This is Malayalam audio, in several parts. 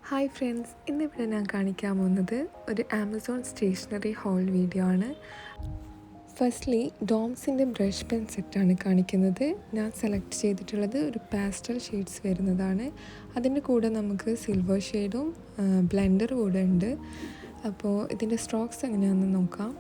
ഹായ് ഫ്രണ്ട്സ്, ഇന്നിവിടെ ഞാൻ കാണിക്കാൻ പോകുന്നത് ഒരു ആമസോൺ സ്റ്റേഷനറി ഹോൾ വീഡിയോ ആണ്. ഫസ്റ്റ്ലി ഡോംസിൻ്റെ ബ്രഷ് പെൻ സെറ്റാണ് കാണിക്കുന്നത്. ഞാൻ സെലക്ട് ചെയ്തിട്ടുള്ളത് ഒരു പാസ്റ്റൽ ഷെയ്ഡ്സ് വരുന്നതാണ്. അതിൻ്റെ കൂടെ നമുക്ക് സിൽവർ ഷെയ്ഡും ബ്ലെൻഡർ കൂടെ ഉണ്ട്. അപ്പോൾ ഇതിൻ്റെ സ്ട്രോക്സ് എങ്ങനെയാണെന്ന് നോക്കാം.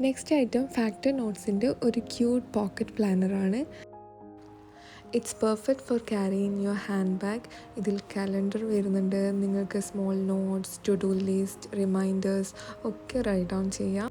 നെക്സ്റ്റ് ഐറ്റം ഫാക്ടർ നോട്ട്സിൻ്റെ ഒരു ക്യൂട്ട് പോക്കറ്റ് പ്ലാനറാണ്. It's perfect for carry in your hand bag. ഇതിൽ കലണ്ടർ വരുന്നുണ്ട്. നിങ്ങൾക്ക് small notes, to do list, reminders ഒക്കെ റൈറ്റ് ഡൗൺ ചെയ്യാം.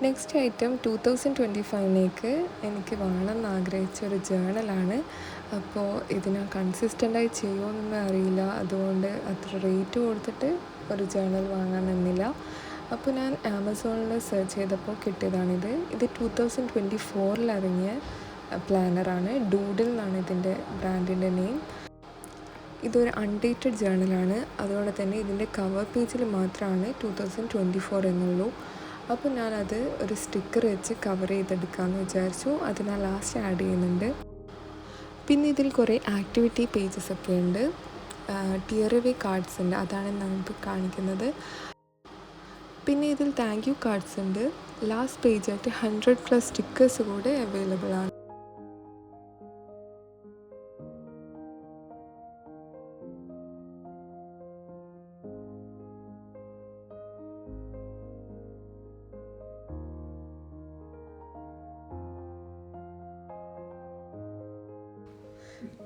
നെക്സ്റ്റ് ഐറ്റം 2025 എനിക്ക് വേണമെന്ന് ആഗ്രഹിച്ച ഒരു ജേണലാണ്. അപ്പോൾ ഇത് ഞാൻ കൺസിസ്റ്റൻ്റായി ചെയ്യുമെന്നൊന്നും അറിയില്ല. അതുകൊണ്ട് അത്ര റേറ്റ് കൊടുത്തിട്ട് ഒരു ജേണൽ വാങ്ങാൻ നിന്നില്ല. അപ്പോൾ ഞാൻ ആമസോണിൽ സെർച്ച് ചെയ്തപ്പോൾ കിട്ടിയതാണിത്. ഇത് 2024 ഇറങ്ങിയ പ്ലാനറാണ്. ഡൂഡിൽ എന്നാണ് ഇതിൻ്റെ ബ്രാൻഡിൻ്റെ നെയിം. ഇതൊരു അൺഡേറ്റഡ് ജേണലാണ്. അതുകൊണ്ട് തന്നെ ഇതിൻ്റെ കവർ പേജിൽ മാത്രമാണ് 2024 എന്നുള്ളൂ. അപ്പോൾ ഞാനത് ഒരു സ്റ്റിക്കർ വെച്ച് കവർ ചെയ്തെടുക്കാമെന്ന് വിചാരിച്ചു. അത് ഞാൻ ലാസ്റ്റ് ആഡ് ചെയ്യുന്നുണ്ട്. പിന്നെ ഇതിൽ കുറേ ആക്ടിവിറ്റി പേജസ് ഒക്കെ ഉണ്ട്. ടിയർ അവേ കാർഡ്സ് ഉണ്ട്, അതാണ് നമുക്ക് കാണിക്കുന്നത്. പിന്നെ ഇതിൽ താങ്ക് യു കാർഡ്സ് ഉണ്ട്. ലാസ്റ്റ് പേജായിട്ട് 100+ സ്റ്റിക്കേഴ്സ് കൂടെ അവൈലബിൾ ആണ്.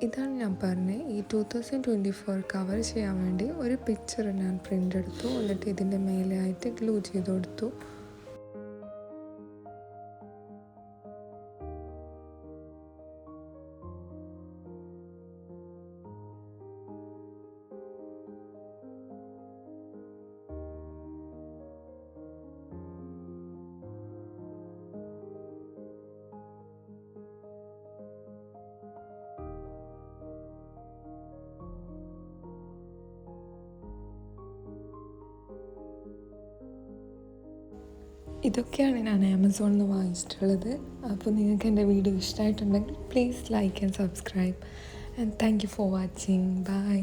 ഇതാണ് ഞാൻ പറഞ്ഞത്. ഈ 2024 കവർ ചെയ്യാൻ വേണ്ടി ഒരു പിക്ചർ ഞാൻ പ്രിൻ്റ് എടുത്തു. എന്നിട്ട് ഇതിൻ്റെ മേലെ ആയിട്ട് ഗ്ലൂ ചെയ്ത് കൊടുത്തു. ഇതൊക്കെയാണ് ഞാൻ ആമസോണിൽ നിന്ന് വാങ്ങിച്ചിട്ടുള്ളത്. അപ്പോൾ നിങ്ങൾക്ക് എൻ്റെ വീഡിയോ ഇഷ്ടമായിട്ടുണ്ടെങ്കിൽ please like and subscribe. And thank you for watching. By.